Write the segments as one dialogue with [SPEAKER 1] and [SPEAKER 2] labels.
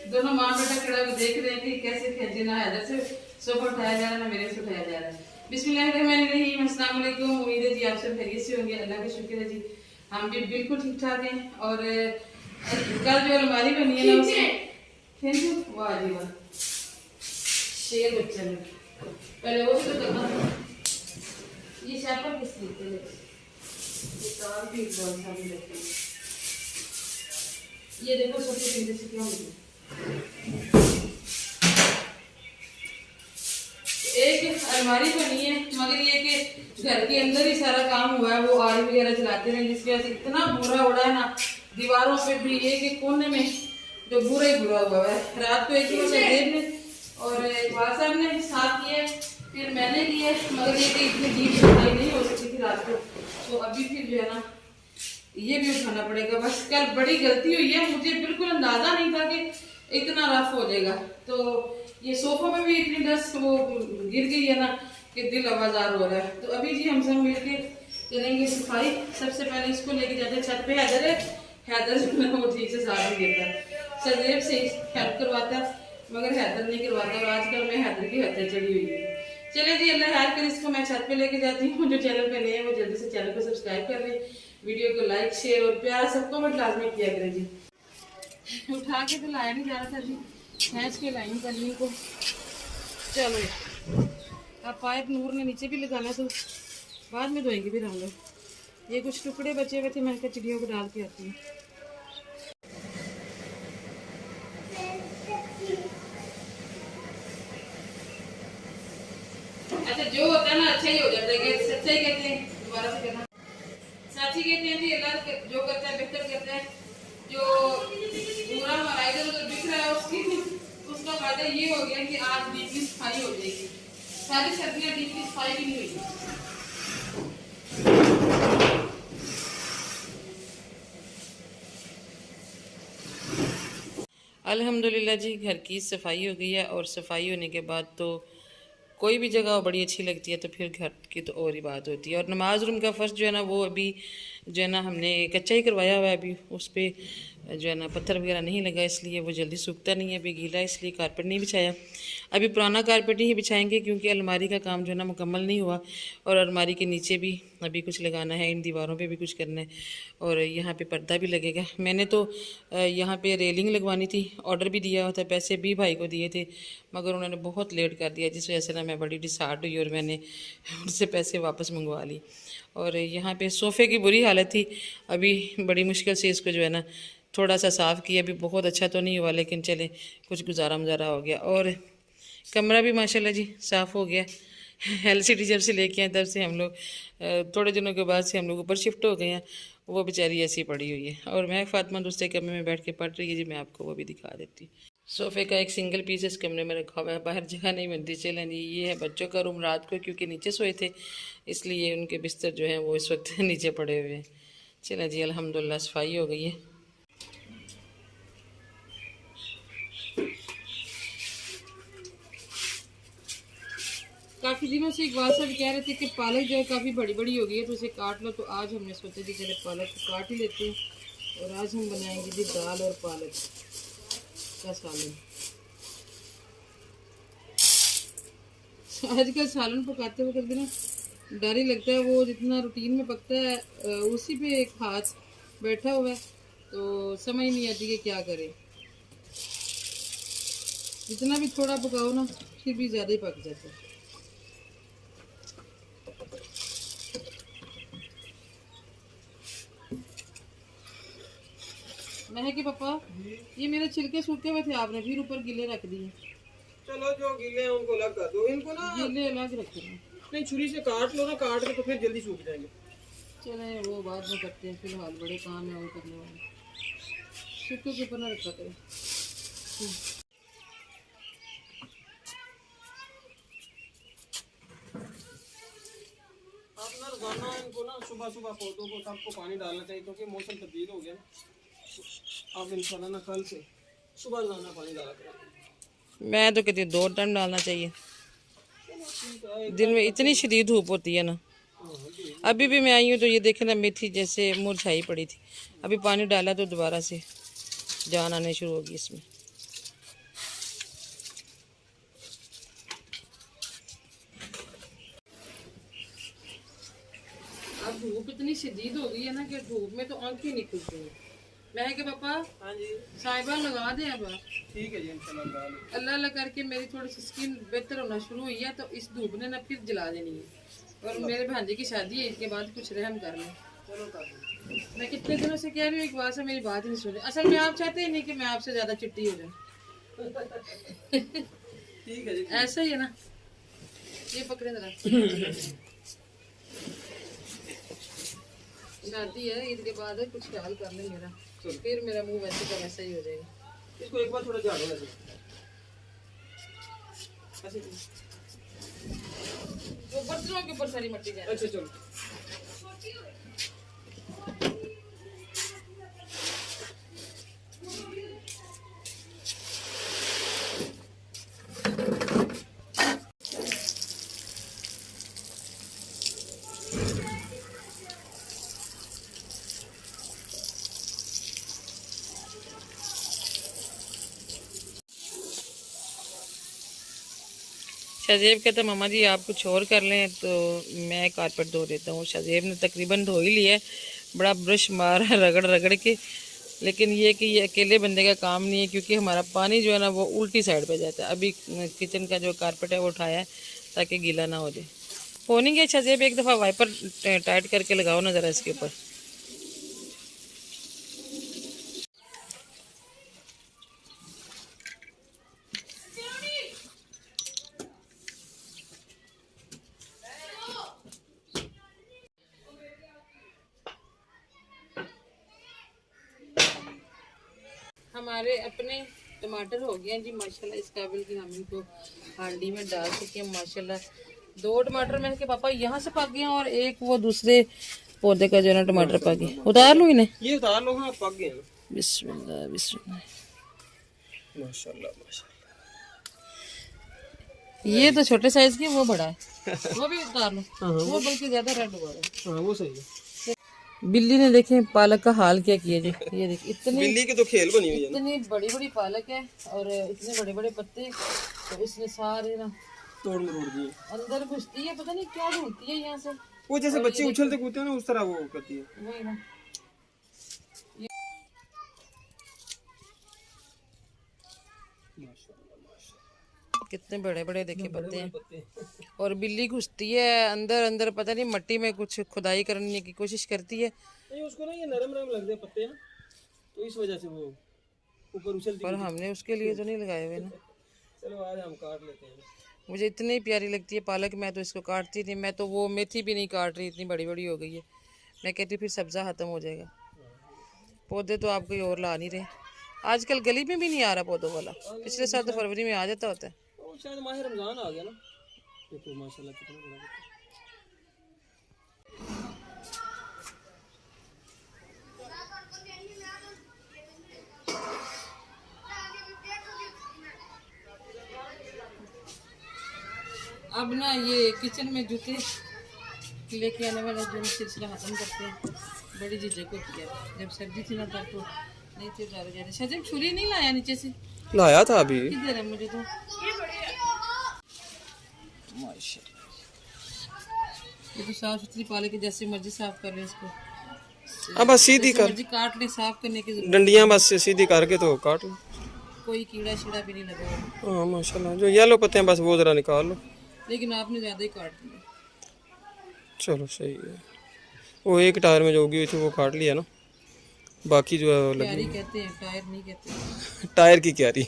[SPEAKER 1] दोनों माँ बेटा खड़ा देख रहे हैं कि कैसे खेजे, ना हैदर से सोफा उठाया जा रहा है ना मेरे से उठाया जा रहा है। बिस्मिल्लाहिर्रहमानिर्रहीम, अस्सलाम वालेकुम। उम्मीद है जी आप सब खैरियत से होंगे, अल्लाह का शुक्र है जी हम भी बिल्कुल ठीक ठाक हैं। और कल जो अलमारी बनी है ना उसमें वाह जी वाह शेर बच्चा ने पहले वो तो करना। ये शापर किस लिए थे, ये तार भी बहुत सारी लगती है। ये देखो छोटे पिंडे से क्यों मिले। एक अलमारी बनी है मगर ये कि घर के अंदर ही सारा काम हुआ है, वो आरी वगैरह चलाते हैं जिसकी वजह से इतना बुरा उड़ा है ना दीवारों पे भी। एक एक कोने में जो बुरा ही बुरा हुआ है। रात को एक ही देव ने और इकबाल साहब ने साफ किया, फिर मैंने किया, मगर ये कि इतनी डीप सफाई नहीं हो सकती थी रात को, तो अभी फिर जो है ना ये भी उठाना पड़ेगा। बस कल बड़ी गलती हुई है, मुझे बिल्कुल अंदाजा नहीं था कि इतना रफ हो जाएगा। तो ये सोफा पे भी इतनी डस्ट वो गिर गई है ना कि दिल आवाजार हो रहा है। तो अभी जी हम सब मिलके करेंगे सफाई। सबसे पहले इसको लेके जाते हैं छत पे। हैदर जो है वो ठीक से साफ नहीं देता, सदैव से हेल्प करवाता है मगर हैदर नहीं करवाता। और आजकल मैं हैदर की हत्या चढ़ी हुई है। चले जी अल्लाह खैर कर, इसको मैं छत पे लेके जाती हूँ। जो चैनल पे नए हैं वो जल्दी से चैनल को सब्सक्राइब कर लें, वीडियो को लाइक शेयर और प्यार सबको बट लाजमी किया करें जी। उठा के तो लाया नहीं जा रहा था जी, खींच के लाई करनी को। चलो अब पाइप नूर ने नीचे भी लगाना तो बाद में धोएंगे फिर हम लोग। ये कुछ टुकड़े बचे हुए थे, मैंने कहा चिड़ियों को डाल के आती हूँ। अच्छा जो होता है ना अच्छा ही हो जाता है, सच्चा ही कहते हैं। दोबारा से कहना, साची कहते हैं जी अल्लाह जो करता है बेहतर करता है। जो पूरा हमारा इधर उधर बिख रहा है उसका फायदा ये हो गया कि आज डीपली सफाई हो जाएगी। सारी सर्दियाँ डीपली सफाई भी नहीं हुई। अल्हम्दुलिल्लाह जी घर की सफाई हो गई है। और सफाई होने के बाद तो कोई भी जगह बड़ी अच्छी लगती है, तो फिर घर की तो और ही बात होती है। और नमाज रूम का फर्श जो है ना वो अभी जो है ना हमने कच्चा ही करवाया हुआ है। अभी उस पर जो है ना पत्थर वगैरह नहीं लगा, इसलिए वो जल्दी सूखता नहीं है। अभी गीला इसलिए कारपेट नहीं बिछाया, अभी पुराना कारपेट ही बिछाएंगे क्योंकि अलमारी का काम जो है ना मुकम्मल नहीं हुआ। और अलमारी के नीचे भी अभी कुछ लगाना है, इन दीवारों पे भी कुछ करना है और यहाँ पे पर्दा भी लगेगा। मैंने तो यहाँ पे रेलिंग लगवानी थी, ऑर्डर भी दिया हुआ था, पैसे भी भाई को दिए थे मगर उन्होंने बहुत लेट कर दिया, जिस वजह से ना मैं बड़ी डिसहार्ट हुई और मैंने उनसे पैसे वापस मंगवा ली। और यहाँ पे सोफ़े की बुरी हालत थी, अभी बड़ी मुश्किल से इसको जो है ना थोड़ा सा साफ़ किया। अभी बहुत अच्छा तो नहीं हुआ लेकिन चले कुछ गुजारा मुजारा हो गया। और कमरा भी माशाल्लाह जी साफ़ हो गया। LCD जब से लेके आए तब से हम लोग थोड़े दिनों के बाद से हम लोग ऊपर शिफ्ट हो गए हैं। वो बेचारी ऐसी पड़ी हुई है और मैं फातिमा दूसरे कमरे में बैठ के पढ़ रही है जी। मैं आपको वो भी दिखा देती हूँ। सोफ़े का एक सिंगल पीस इस कमरे में रखा हुआ है, बाहर जगह नहीं मिलती। चलें जी ये है बच्चों का रूम। रात को क्योंकि नीचे सोए थे इसलिए उनके बिस्तर जो हैं वो इस वक्त नीचे पड़े हुए हैं। चलें जी अल्हम्दुलिल्लाह सफाई हो गई है। काफ़ी दिनों से इकबाल साहब कह रहे थे कि पालक जो है काफ़ी बड़ी बड़ी हो गई है तो उसे काट लो। तो आज हमने सोचा कि चले पालक को काट ही लेते हैं और आज हम बनाएंगे जी दाल और पालक का सालन। आजकल सालन पकाते वक्त भी ना डर ही लगता है, वो जितना रूटीन में पकता है उसी पे एक हाथ बैठा हुआ है तो समझ नहीं आती कि क्या करे। जितना भी थोड़ा पकाओ ना फिर भी ज़्यादा ही पक जाता है। मैं कि पापा ये मेरे छिलके सूखे हुए थे, आपने फिर ऊपर गिले रख दिए।
[SPEAKER 2] चलो जो गीले हैं उनको अलग कर दो, इनको ना
[SPEAKER 1] गीले अलग रखे
[SPEAKER 2] नहीं छुरी से काट लो ना, काट के तो फिर जल्दी सूख जाएंगे।
[SPEAKER 1] चले वो बाद में करते हैं, फिलहाल बड़े काम है वो करने वाले। सूखे के ऊपर ना रखा करें।
[SPEAKER 2] आप ना रोजाना इनको ना सुबह सुबह पौधों को सबको पानी डालना चाहिए क्योंकि मौसम तब्दील हो गया ना। आप इंशाल्लाह ना कल से सुबह रोजाना पानी डाला करें।
[SPEAKER 1] मैं तो कहती हूँ 2 टाइम डालना चाहिए, दिन में इतनी शदीद धूप होती है ना। अभी भी मैं आई हूँ तो ये देखे ना मेथी जैसे मुरझाई पड़ी थी, अभी पानी डाला तो दोबारा से जान आने शुरू होगी इसमें। इतनी शदीद हो गई है ना कि धूप में तो आंखें नहीं खुलती हैं। मैं कि पापा
[SPEAKER 2] हाँ जी
[SPEAKER 1] साहिबा लगा दें अब
[SPEAKER 2] ठीक है जी इंशाल्लाह लगा लो।
[SPEAKER 1] अल्लाह अल्लाह करके मेरी थोड़ी सी स्किन बेहतर होना शुरू हुई है, तो इस धूप ने ना फिर जला देनी है। और मेरे भांजे की शादी है, इसके बाद कुछ रहम कर लें।
[SPEAKER 2] चलो कर दो।
[SPEAKER 1] मैं कितने दिनों से कह रही हूँ, एक बार से मेरी बात ही नहीं सुन रही। असल में आप चाहते ही नहीं कि मैं आपसे ज्यादा चिट्टी हो जाऊँ।
[SPEAKER 2] ठीक है जी
[SPEAKER 1] ऐसा ही है ना। ये पकड़े जरा। शादी है, ईद के बाद है, कुछ ख्याल कर ले मेरा, फिर मेरा मुंह वैसे का वैसा ही हो जाएगा।
[SPEAKER 2] इसको एक बार थोड़ा झाड़ो ऐसे ऐसे।
[SPEAKER 1] वो बर्तनों के ऊपर सारी मट्टी जाए।
[SPEAKER 2] अच्छा चलो
[SPEAKER 1] शाहजेब कहता मामा जी आप कुछ और कर लें तो मैं कारपेट धो देता हूँ। शाहजेब ने तकरीबन धो ही लिया है, बड़ा ब्रश मारा है रगड़ रगड़ के, लेकिन ये कि ये अकेले बंदे का काम नहीं है, क्योंकि हमारा पानी जो है ना वो उल्टी साइड पे जाता है। अभी किचन का जो कारपेट है वो उठाया है ताकि गीला ना हो जाए। हो नहीं गया शाहजेब, एक दफ़ा वाइपर टाइट करके लगाओ ना ज़रा इसके ऊपर। हमारे अपने टमाटर हो गए हैं जी माशाल्लाह, इस काबिल की हम इनको हांडी में डाल सके माशाल्लाह। 2 टमाटर मैंने के पापा यहाँ से पक गए हैं और एक वो दूसरे पौधे का जो है ना टमाटर पक गए। उतार लूँ इन्हें?
[SPEAKER 2] ये उतार लो। हाँ पक गए हैं।
[SPEAKER 1] बिस्मिल्लाह बिस्मिल्लाह।
[SPEAKER 2] माशाल्लाह माशाल्लाह।
[SPEAKER 1] ये तो छोटे साइज की, वो बड़ा है। वो भी उतार लो। वो बल्कि ज्यादा रेड हुआ है।
[SPEAKER 2] हाँ वो सही है।
[SPEAKER 1] बिल्ली ने देखे पालक का हाल क्या किया जी। ये देखिए इतनी
[SPEAKER 2] बिल्ली की तो खेल बनी हुई है ना।
[SPEAKER 1] इतनी बड़ी बड़ी पालक है और इतने बड़े बड़े पत्ते, तो इसने सारे ना
[SPEAKER 2] तोड़ मरोड़ दिए।
[SPEAKER 1] अंदर घुसती है, पता नहीं क्या ढूंढती है यहाँ से।
[SPEAKER 2] वो जैसे बच्चे उछलते कूदते हैं ना उस तरह वो करती है।
[SPEAKER 1] वही ना। कितने बड़े बड़े देखे पत्ते हैं। और बिल्ली घुसती है अंदर अंदर, पता नहीं मट्टी में कुछ खुदाई करने की कोशिश करती है।
[SPEAKER 2] नहीं उसको ना ये नरम नरम लगते हैं पत्ते ना, तो इस वजह से वो ऊपर उछलती
[SPEAKER 1] पर हमने उसके लिए तो नहीं लगाए हुए ना।
[SPEAKER 2] चलो आज हम काट लेते हैं।
[SPEAKER 1] मुझे इतनी प्यारी लगती है पालक, मैं तो इसको काटती नहीं। मैं तो वो मेथी भी नहीं काट रही, इतनी बड़ी बड़ी हो गई है। मैं कहती फिर सब्ज़ा ख़त्म हो जाएगा। पौधे तो आप कोई और ला नहीं रहे आजकल, गली में भी नहीं आ रहा पौधों वाला। पिछले साल तो फरवरी में आ जाता होता है।
[SPEAKER 2] वो शायद माह रमजान आ गया ना। देखो माशाल्लाह कितना बड़ा है।
[SPEAKER 1] अब ना ये किचन में जूते लेके आने वाला जो सिलसिला खत्म करते हैं। बड़ी झिझक होती है, जब सर्दी थी ना तब तो नहीं थे ज़्यादा ज़्यादा। शायद छुरी नहीं लाया नीचे से,
[SPEAKER 2] लाया था अभी।
[SPEAKER 1] किधर है मुझे तो माशाल्लाह। ये तो साफ सुथरी पाले के जैसे मर्जी साफ कर ले इसको।
[SPEAKER 2] अब बस सीधी कर,
[SPEAKER 1] मर्जी काट ले, साफ करने की जरूरत।
[SPEAKER 2] डंडियां बस सीधी करके तो काट लो।
[SPEAKER 1] कोई कीड़ा शीड़ा भी नहीं लगा हुआ।
[SPEAKER 2] हाँ माशाल्लाह। जो येलो पत्ते हैं बस वो जरा निकाल लो।
[SPEAKER 1] लेकिन आपने ज़्यादा ही काट दिया।
[SPEAKER 2] चलो सही है। वो एक टायर में जो उगी हुई थी वो काट लिया ना, बाकी जो है वो
[SPEAKER 1] क्यारी
[SPEAKER 2] लगी।
[SPEAKER 1] कहते हैं, टायर नहीं कहते।
[SPEAKER 2] टायर की क्यारी।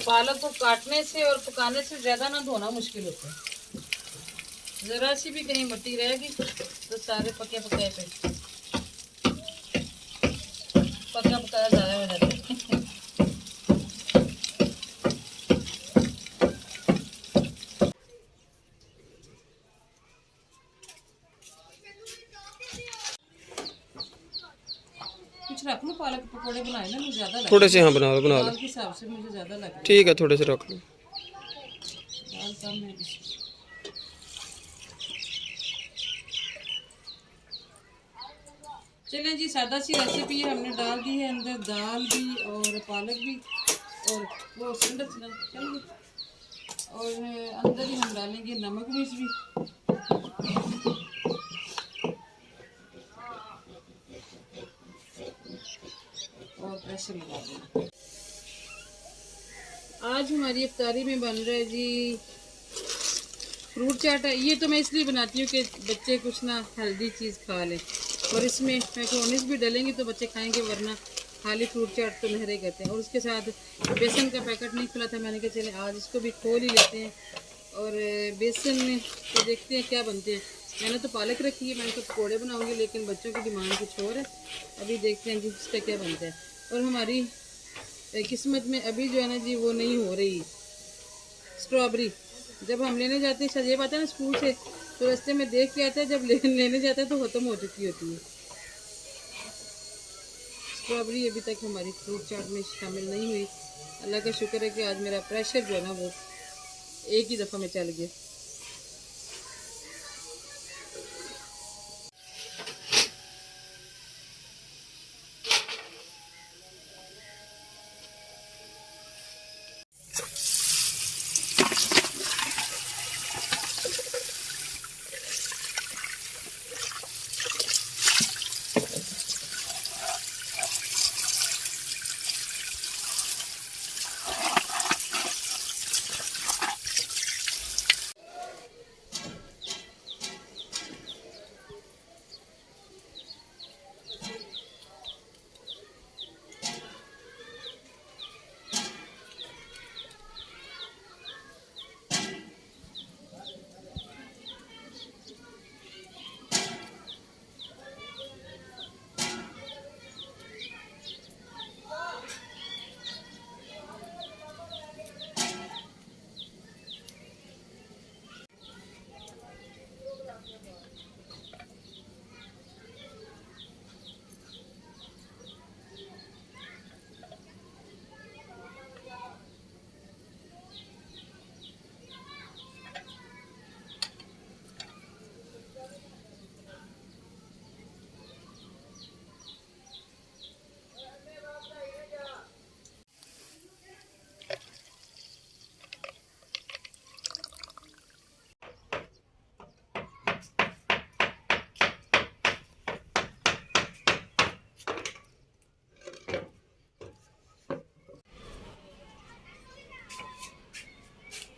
[SPEAKER 1] पालक को काटने से और पकाने से ज़्यादा ना धोना मुश्किल होता है। ज़रा सी भी कहीं मट्टी रहेगी तो सारे पके पकाए पे। पका पकाया ज़्यादा हो जाता है। कुछ रख लो, पालक पकौड़े बनाए ना, मुझे ज़्यादा
[SPEAKER 2] थोड़े
[SPEAKER 1] लगे
[SPEAKER 2] से, हाँ बना लो बना लो।
[SPEAKER 1] दाल के हिसाब से मुझे ज़्यादा लग रहा है।
[SPEAKER 2] ठीक है, थोड़े से रख लो।
[SPEAKER 1] दाल कम है। चलें जी, सादा सी रेसिपी है, हमने डाल दी है अंदर दाल भी और पालक भी और वो सिंडर चल, और अंदर ही हम डालेंगे नमक मिर्च भी। और प्रेशर लगा देंगे। आज हमारी इफ्तारी में बन रहा है जी फ्रूट चाट है। ये तो मैं इसलिए बनाती हूँ कि बच्चे कुछ ना हेल्दी चीज़ खा लें, और इसमें मैक्रोनीस भी डालेंगे तो बच्चे खाएंगे, वरना खाली फ्रूट चाट तो नहरे करते हैं। और उसके साथ बेसन का पैकेट नहीं खुला था, मैंने कहा चले आज इसको भी खोल ही लेते हैं। और बेसन में तो देखते हैं क्या बनते हैं। मैंने तो पालक रखी है, मैंने तो पकौड़े बनाऊंगी, लेकिन बच्चों की डिमांड कुछ और है। अभी देखते हैं जी इसका क्या बनता है। और हमारी किस्मत में अभी जो है ना जी वो नहीं हो रही स्ट्रॉबेरी। जब हम लेने जाते हैं, सजेब आता है ना स्कूल से, तो रास्ते में देख के आता है, जब लेने जाते हैं तो ख़त्म हो चुकी होती है स्ट्रॉबेरी। अभी तक हमारी फ्रूट चाट में शामिल नहीं हुई। अल्लाह का शुक्र है कि आज मेरा प्रेशर जो है ना वो एक ही दफ़ा में चल गया।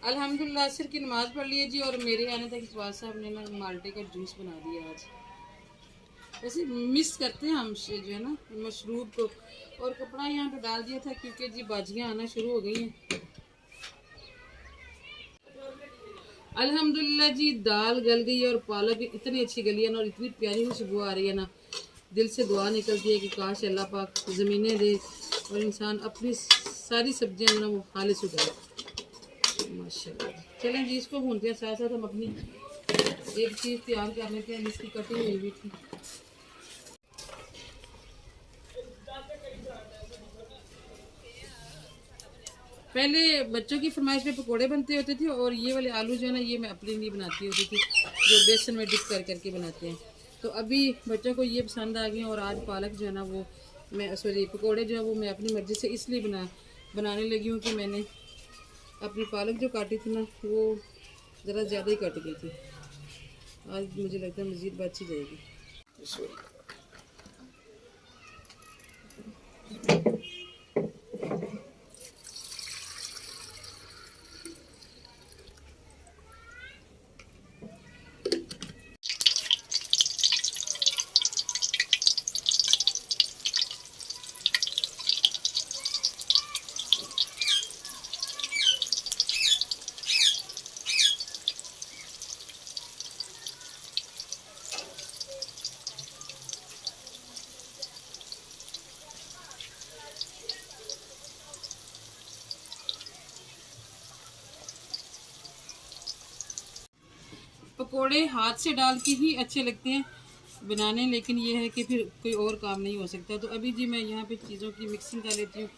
[SPEAKER 1] अल्हम्दुलिल्लाह असर की नमाज़ पढ़ ली है जी, और मेरे आने तक इकबाल साहब ने ना माल्टे का जूस बना दिया आज। वैसे मिस करते हैं हम जो है ना मशरूब को। और कपड़ा यहाँ पे डाल दिया था क्योंकि जी बाजियाँ आना शुरू हो गई हैं। अल्हम्दुलिल्लाह जी, दाल गल गई है और पालक इतनी अच्छी गली है ना, और इतनी प्यारी खुशबू आ रही है ना, दिल से दुआ निकलती है कि काश अल्लाह पाक ज़मीनें दे और इंसान अपनी सारी सब्जियां ना वो खालिस उगाए माशाल्लाह। चलें जी, इसको भूनते हैं, साथ साथ हम अपनी एक चीज़ तैयार कर लेते हैं जिसकी कटिंग हुई हुई थी। पहले बच्चों की फरमाइश पे पकोड़े बनते होते थे, और ये वाले आलू जो है ना ये मैं अपने लिए बनाती होती थी, जो बेसन में डिप कर करके बनाते हैं। तो अभी बच्चों को ये पसंद आ गई, और आज पालक जो है ना वो मैं सॉरी पकोड़े जो है वो मैं अपनी मर्ज़ी से इसलिए बनाने लगी हूँ कि मैंने अपनी पालक जो काटी थी ना वो ज़रा ज़्यादा ही कट गई थी। आज मुझे लगता है मज़ीद बच ही जाएगी। पकोड़े हाथ से डाल के ही अच्छे लगते हैं बनाने, लेकिन ये है कि फिर कोई और काम नहीं हो सकता। तो अभी जी मैं यहाँ पे चीज़ों की मिक्सिंग कर लेती हूँ।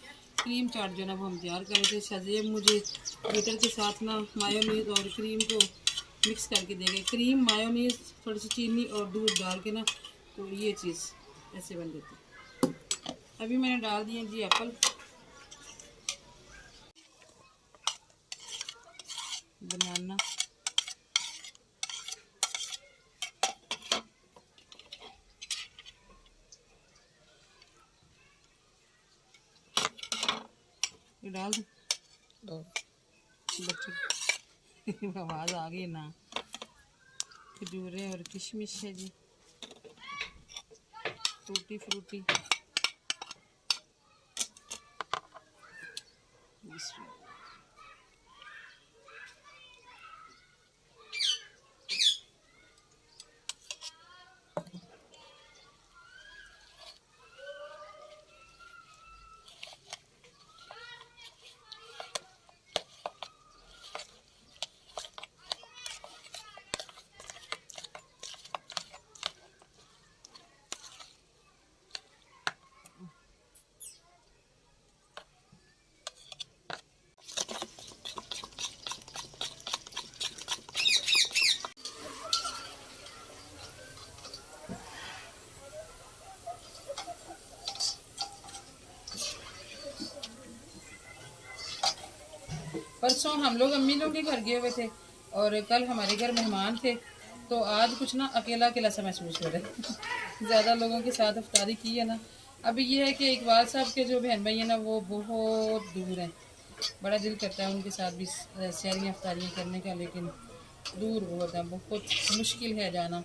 [SPEAKER 1] क्रीम चाट जो है ना वो हम तैयार कर लेते हैं। शज़ेब मुझे बटर के साथ ना मायोनीज़ और क्रीम को मिक्स करके देंगे। क्रीम, मायोनीज़, थोड़ी सी चीनी और दूध डाल के ना, तो ये चीज़ ऐसे बन जाती है। अभी मैंने डाल दिए जी एप्पल, बनाना, ये डाल दो बच्चे आवाज़ आ गई ना। खजूरें और किशमिश है जी, टूटी फ्रूटी। परसों हम लोग अम्मी लोग के घर गए हुए थे और कल हमारे घर मेहमान थे, तो आज कुछ ना अकेला अकेला सा महसूस हो रहा है। ज़्यादा लोगों के साथ अफ्तारी की है ना। अभी ये है कि इकबाल साहब के जो बहन भाई है ना वो बहुत दूर हैं। बड़ा दिल करता है उनके साथ भी सैरियाँ अफ्तारियाँ करने का, लेकिन दूर बहुत है, बहुत मुश्किल है जाना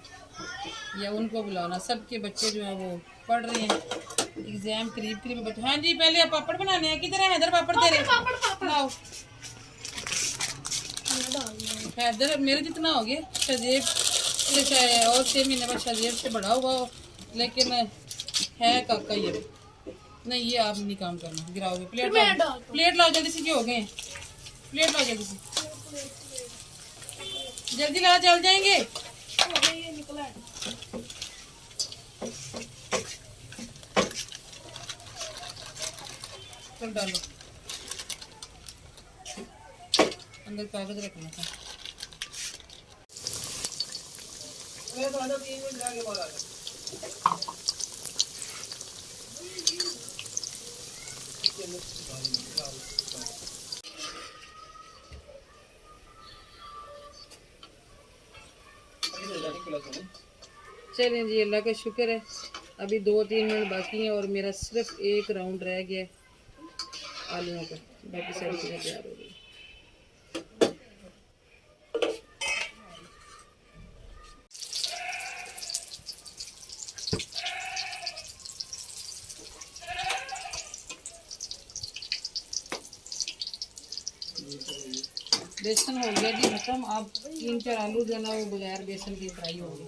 [SPEAKER 1] या उनको बुलाना। सबके बच्चे जो हैं वो पढ़ रहे हैं, एग्ज़ाम करीब करीब बच्चे। हाँ जी, पहले आप पापड़ बनाने हैं, किधर है हैदर पापड़ तेरे? लाओ हैदर, मेरे जितना हो गया, शजेब से और 6 महीने बाद शजेब से बड़ा हुआ हो, लेकिन है काका ये। नहीं, ये आप नहीं काम करना, गिराओगे। प्लेट लाओ, प्लेट लाओ जल्दी से, क्यों हो गए? प्लेट लाओ जल्दी से, जल्दी लाओ, जल जाएंगे। चल डालो, अंदर कागज रखना था। चलें जी, अल्लाह का शुक्र है, अभी 2-3 मिनट बाकी हैं और मेरा सिर्फ एक राउंड रह गया है आलूओं का, बाकी सारी चीज़ें तैयार हो गई। बेसन हो गया जी खत्म। अब 3-4 आलू जो है ना वो बगैर बेसन के फ्राई हो गए,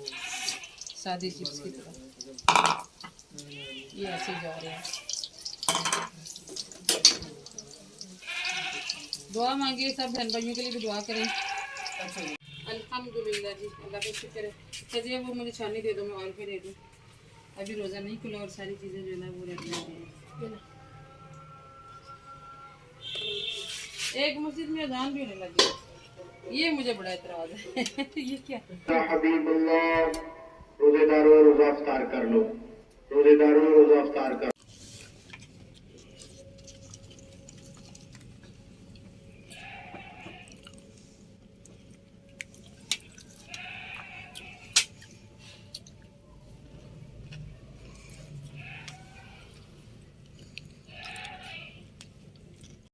[SPEAKER 1] सादी चिप्स की तरह। ये ऐसे जा रहे हैं। दुआ मांगिए, सब बहन भाइयों के लिए भी दुआ करें। अल्हम्दुलिल्लाह जी, अल्लाह का शुक्र है। चलिए वो मुझे छानी दे दो, मैं ऑयल पे दे दूँ। अभी रोज़ा नहीं खुला और सारी चीज़ें जो है ना वो रखनी है। एक मस्जिद में अजान भी होने लगी, ये मुझे बड़ा एतराज है। ये क्या?
[SPEAKER 3] हबीबुल्लाह, रोजेदारों रोजा अफ्तार कर लो, रोजेदारों रोजा अफ्तार कर